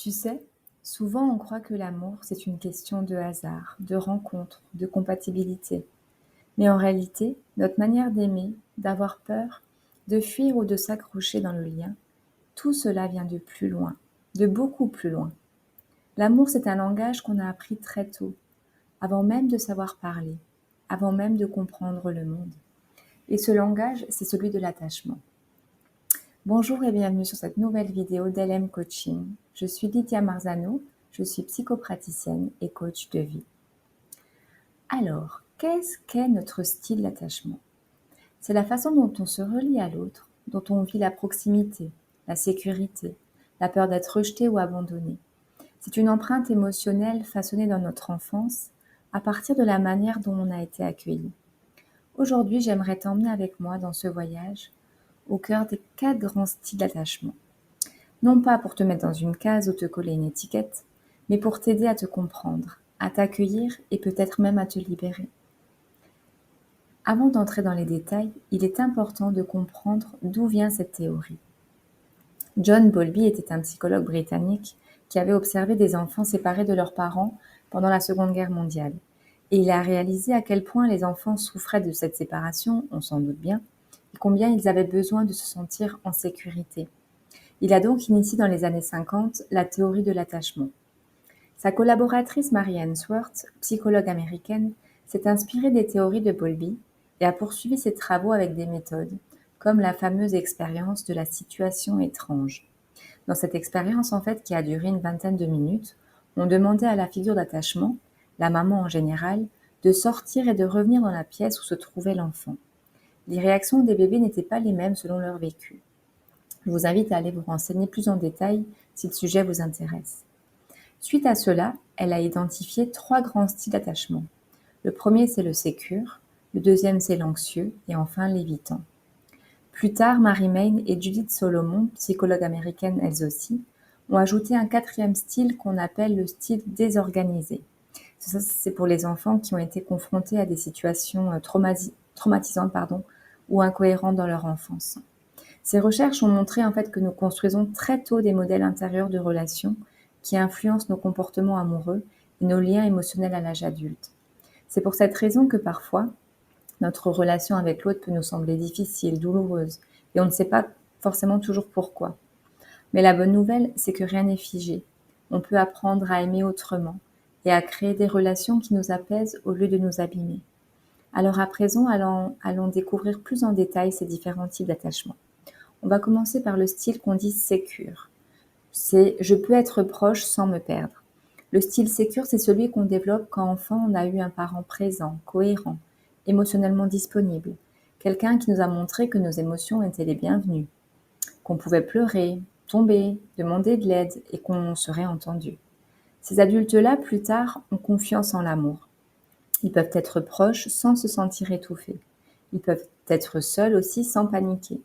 Tu sais, souvent on croit que l'amour, c'est une question de hasard, de rencontre, de compatibilité. Mais en réalité, notre manière d'aimer, d'avoir peur, de fuir ou de s'accrocher dans le lien, tout cela vient de plus loin, de beaucoup plus loin. L'amour, c'est un langage qu'on a appris très tôt, avant même de savoir parler, avant même de comprendre le monde. Et ce langage, c'est celui de l'attachement. Bonjour et bienvenue sur cette nouvelle vidéo d'LM Coaching. Je suis Lydia Marzano, je suis psychopraticienne et coach de vie. Alors, qu'est-ce qu'est notre style d'attachement? C'est la façon dont on se relie à l'autre, dont on vit la proximité, la sécurité, la peur d'être rejeté ou abandonné. C'est une empreinte émotionnelle façonnée dans notre enfance à partir de la manière dont on a été accueilli. Aujourd'hui, j'aimerais t'emmener avec moi dans ce voyage au cœur des 4 grands styles d'attachement. Non pas pour te mettre dans une case ou te coller une étiquette, mais pour t'aider à te comprendre, à t'accueillir et peut-être même à te libérer. Avant d'entrer dans les détails, il est important de comprendre d'où vient cette théorie. John Bowlby était un psychologue britannique qui avait observé des enfants séparés de leurs parents pendant la Seconde Guerre mondiale. Et il a réalisé à quel point les enfants souffraient de cette séparation, on s'en doute bien, et combien ils avaient besoin de se sentir en sécurité. Il a donc initié dans les années 50 la théorie de l'attachement. Sa collaboratrice Mary Ainsworth, psychologue américaine, s'est inspirée des théories de Bowlby et a poursuivi ses travaux avec des méthodes, comme la fameuse expérience de la situation étrange. Dans cette expérience, en fait, qui a duré une vingtaine de minutes, on demandait à la figure d'attachement, la maman en général, de sortir et de revenir dans la pièce où se trouvait l'enfant. Les réactions des bébés n'étaient pas les mêmes selon leur vécu. Je vous invite à aller vous renseigner plus en détail si le sujet vous intéresse. Suite à cela, elle a identifié 3 grands styles d'attachement. Le premier, c'est le sécure, le deuxième, c'est l'anxieux, et enfin l'évitant. Plus tard, Mary Main et Judith Solomon, psychologues américaines elles aussi, ont ajouté un 4e style qu'on appelle le style désorganisé. Ça, c'est pour les enfants qui ont été confrontés à des situations traumatisantes ou incohérentes dans leur enfance. Ces recherches ont montré en fait que nous construisons très tôt des modèles intérieurs de relations qui influencent nos comportements amoureux et nos liens émotionnels à l'âge adulte. C'est pour cette raison que parfois, notre relation avec l'autre peut nous sembler difficile, douloureuse, et on ne sait pas forcément toujours pourquoi. Mais la bonne nouvelle, c'est que rien n'est figé. On peut apprendre à aimer autrement et à créer des relations qui nous apaisent au lieu de nous abîmer. Alors à présent, allons découvrir plus en détail ces différents types d'attachement. On va commencer par le style qu'on dit sécure. C'est « je peux être proche sans me perdre ». Le style sécure, c'est celui qu'on développe quand enfant on a eu un parent présent, cohérent, émotionnellement disponible, quelqu'un qui nous a montré que nos émotions étaient les bienvenues, qu'on pouvait pleurer, tomber, demander de l'aide et qu'on serait entendu. Ces adultes-là, plus tard, ont confiance en l'amour. Ils peuvent être proches sans se sentir étouffés. Ils peuvent être seuls aussi sans paniquer.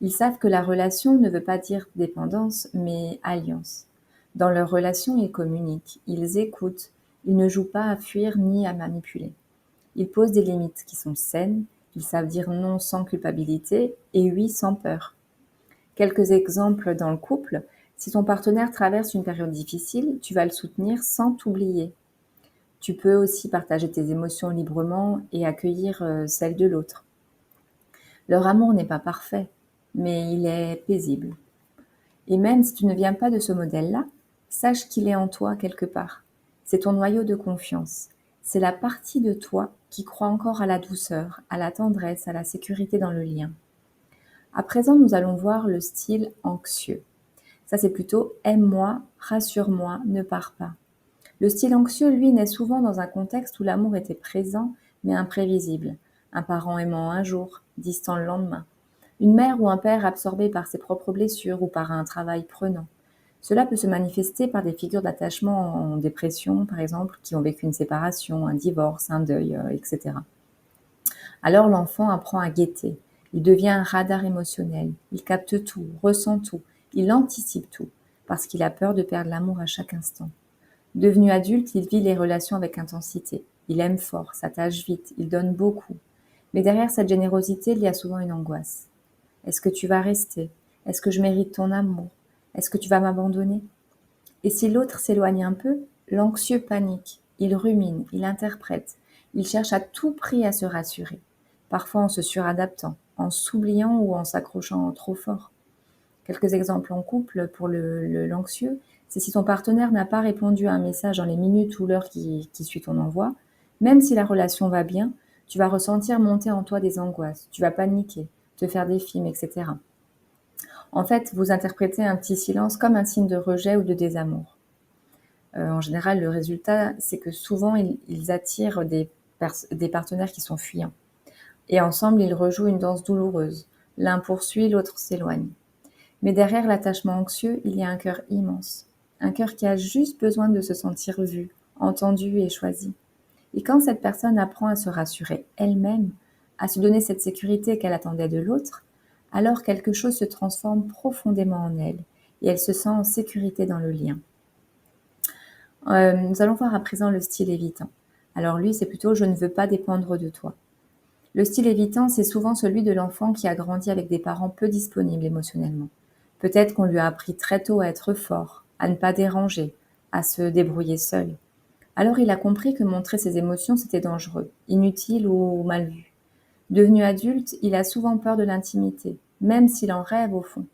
Ils savent que la relation ne veut pas dire dépendance, mais alliance. Dans leur relation, ils communiquent, ils écoutent, ils ne jouent pas à fuir ni à manipuler. Ils posent des limites qui sont saines, ils savent dire non sans culpabilité et oui sans peur. Quelques exemples dans le couple, si ton partenaire traverse une période difficile, tu vas le soutenir sans t'oublier. Tu peux aussi partager tes émotions librement et accueillir celles de l'autre. Leur amour n'est pas parfait, mais il est paisible. Et même si tu ne viens pas de ce modèle-là, sache qu'il est en toi quelque part. C'est ton noyau de confiance. C'est la partie de toi qui croit encore à la douceur, à la tendresse, à la sécurité dans le lien. À présent, nous allons voir le style anxieux. Ça, c'est plutôt « aime-moi, rassure-moi, ne pars pas ». Le style anxieux, lui, naît souvent dans un contexte où l'amour était présent, mais imprévisible. Un parent aimant un jour, distant le lendemain. Une mère ou un père absorbé par ses propres blessures ou par un travail prenant. Cela peut se manifester par des figures d'attachement en dépression, par exemple, qui ont vécu une séparation, un divorce, un deuil, etc. Alors l'enfant apprend à guetter. Il devient un radar émotionnel. Il capte tout, ressent tout. Il anticipe tout, parce qu'il a peur de perdre l'amour à chaque instant. Devenu adulte, il vit les relations avec intensité. Il aime fort, s'attache vite, il donne beaucoup. Mais derrière cette générosité, il y a souvent une angoisse. Est-ce que tu vas rester? Est-ce que je mérite ton amour? Est-ce que tu vas m'abandonner? Et si l'autre s'éloigne un peu, l'anxieux panique, il rumine, il interprète, il cherche à tout prix à se rassurer, parfois en se suradaptant, en s'oubliant ou en s'accrochant trop fort. Quelques exemples en couple pour l'anxieux, c'est si ton partenaire n'a pas répondu à un message dans les minutes ou l'heure qui suit ton envoi, même si la relation va bien, tu vas ressentir monter en toi des angoisses, tu vas paniquer, te faire des films, etc. En fait, vous interprétez un petit silence comme un signe de rejet ou de désamour. En général, le résultat, c'est que souvent, ils attirent des partenaires qui sont fuyants. Et ensemble, ils rejouent une danse douloureuse. L'un poursuit, l'autre s'éloigne. Mais derrière l'attachement anxieux, il y a un cœur immense. Un cœur qui a juste besoin de se sentir vu, entendu et choisi. Et quand cette personne apprend à se rassurer elle-même, à se donner cette sécurité qu'elle attendait de l'autre, alors quelque chose se transforme profondément en elle et elle se sent en sécurité dans le lien. Nous allons voir à présent le style évitant. Alors lui, c'est plutôt je ne veux pas dépendre de toi. Le style évitant, c'est souvent celui de l'enfant qui a grandi avec des parents peu disponibles émotionnellement. Peut-être qu'on lui a appris très tôt à être fort, à ne pas déranger, à se débrouiller seul. Alors il a compris que montrer ses émotions, c'était dangereux, inutile ou mal vu. Devenu adulte, il a souvent peur de l'intimité, même s'il en rêve au fond.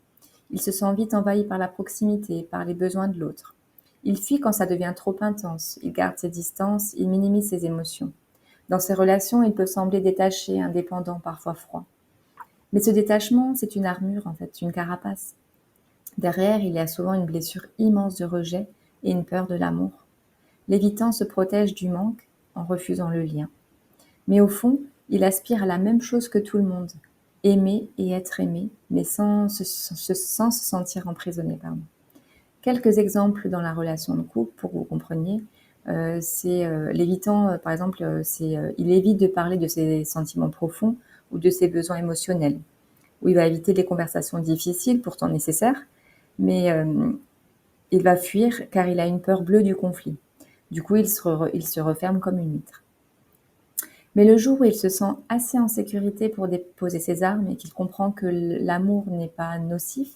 Il se sent vite envahi par la proximité, par les besoins de l'autre. Il fuit quand ça devient trop intense, il garde ses distances, il minimise ses émotions. Dans ses relations, il peut sembler détaché, indépendant, parfois froid. Mais ce détachement, c'est une armure en fait, une carapace. Derrière, il y a souvent une blessure immense de rejet et une peur de l'amour. L'évitant se protège du manque en refusant le lien. Mais au fond, il aspire à la même chose que tout le monde, aimer et être aimé, mais sans se sentir emprisonné. Pardon. Quelques exemples dans la relation de couple, pour que vous compreniez. C'est l'évitant, par exemple, il évite de parler de ses sentiments profonds ou de ses besoins émotionnels, où il va éviter les conversations difficiles, pourtant nécessaires, mais il va fuir car il a une peur bleue du conflit. Du coup, il se referme comme une huître. Mais le jour où il se sent assez en sécurité pour déposer ses armes et qu'il comprend que l'amour n'est pas nocif,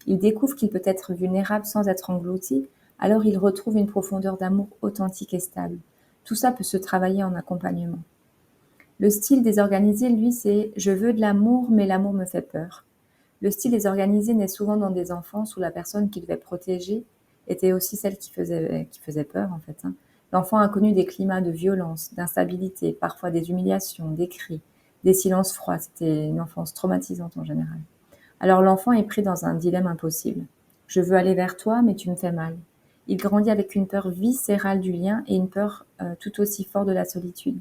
il découvre qu'il peut être vulnérable sans être englouti, alors il retrouve une profondeur d'amour authentique et stable. Tout ça peut se travailler en accompagnement. Le style désorganisé, lui, c'est « je veux de l'amour, mais l'amour me fait peur ». Le style désorganisé naît souvent dans des enfances où la personne qui devait protéger était aussi celle qui faisait peur, en fait. L'enfant a connu des climats de violence, d'instabilité, parfois des humiliations, des cris, des silences froids. C'était une enfance traumatisante en général. Alors l'enfant est pris dans un dilemme impossible. Je veux aller vers toi, mais tu me fais mal. Il grandit avec une peur viscérale du lien et une peur tout aussi forte de la solitude.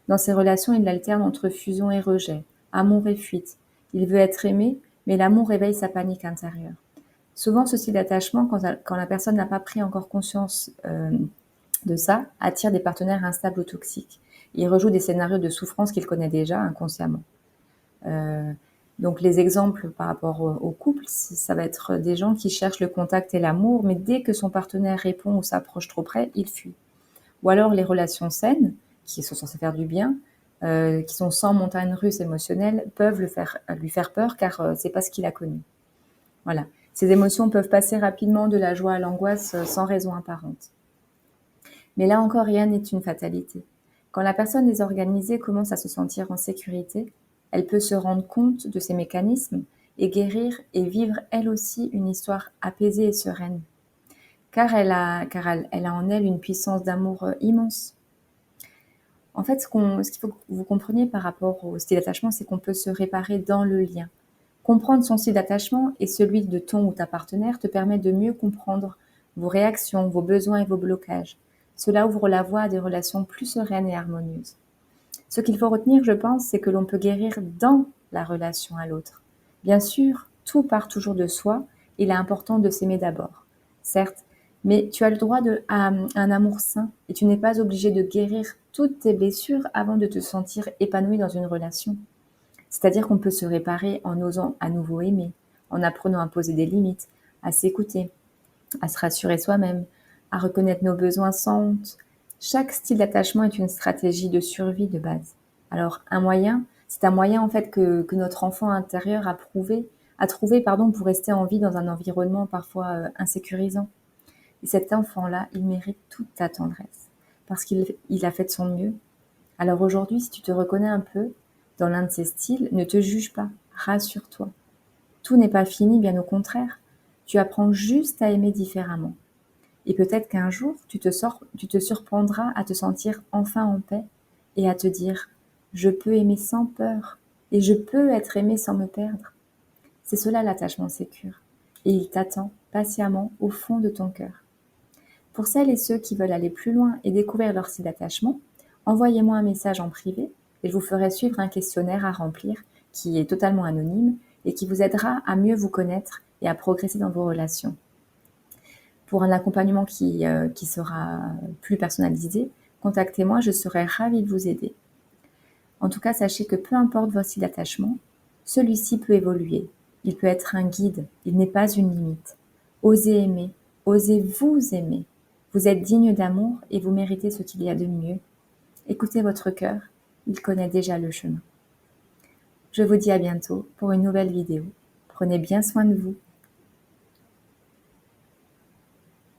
Dans ses relations, il alterne entre fusion et rejet, amour et fuite. Il veut être aimé, mais l'amour réveille sa panique intérieure. Souvent, ce style d'attachement, quand la personne n'a pas pris encore conscience de ça, attire des partenaires instables ou toxiques. Il rejoue des scénarios de souffrance qu'il connaît déjà inconsciemment. Euh, donc les exemples par rapport au couple, ça va être des gens qui cherchent le contact et l'amour, mais dès que son partenaire répond ou s'approche trop près, il fuit. Ou alors les relations saines, qui sont censées faire du bien, qui sont sans montagne russe émotionnelle, peuvent lui faire peur car c'est pas ce qu'il a connu. Voilà. Ces émotions peuvent passer rapidement de la joie à l'angoisse sans raison apparente. Mais là encore, rien n'est une fatalité. Quand la personne désorganisée commence à se sentir en sécurité, elle peut se rendre compte de ces mécanismes et guérir et vivre elle aussi une histoire apaisée et sereine. Car elle a en elle une puissance d'amour immense. En fait, ce qu'il faut que vous compreniez par rapport au style d'attachement, c'est qu'on peut se réparer dans le lien. Comprendre son style d'attachement et celui de ton ou ta partenaire te permet de mieux comprendre vos réactions, vos besoins et vos blocages. Cela ouvre la voie à des relations plus sereines et harmonieuses. Ce qu'il faut retenir, je pense, c'est que l'on peut guérir dans la relation à l'autre. Bien sûr, tout part toujours de soi, il est important de s'aimer d'abord. Certes, mais tu as le droit à un amour sain et tu n'es pas obligé de guérir toutes tes blessures avant de te sentir épanoui dans une relation. C'est-à-dire qu'on peut se réparer en osant à nouveau aimer, en apprenant à poser des limites, à s'écouter, à se rassurer soi-même, à reconnaître nos besoins sans honte. Chaque style d'attachement est une stratégie de survie de base. Alors c'est un moyen en fait que notre enfant intérieur a trouvé pour rester en vie dans un environnement parfois insécurisant. Et cet enfant-là, il mérite toute ta tendresse, parce qu'il a fait de son mieux. Alors aujourd'hui, si tu te reconnais un peu dans l'un de ces styles, ne te juge pas, rassure-toi. Tout n'est pas fini, bien au contraire. Tu apprends juste à aimer différemment. Et peut-être qu'un jour, tu te surprendras à te sentir enfin en paix et à te dire: je peux aimer sans peur et je peux être aimé sans me perdre. C'est cela l'attachement sécure. Et il t'attend patiemment au fond de ton cœur. Pour celles et ceux qui veulent aller plus loin et découvrir leur style d'attachement, envoyez-moi un message en privé et je vous ferai suivre un questionnaire à remplir qui est totalement anonyme et qui vous aidera à mieux vous connaître et à progresser dans vos relations. Pour un accompagnement qui sera plus personnalisé, contactez-moi, je serai ravie de vous aider. En tout cas, sachez que peu importe votre style d'attachement, celui-ci peut évoluer. Il peut être un guide, il n'est pas une limite. Osez aimer, osez vous aimer. Vous êtes digne d'amour et vous méritez ce qu'il y a de mieux. Écoutez votre cœur, il connaît déjà le chemin. Je vous dis à bientôt pour une nouvelle vidéo. Prenez bien soin de vous.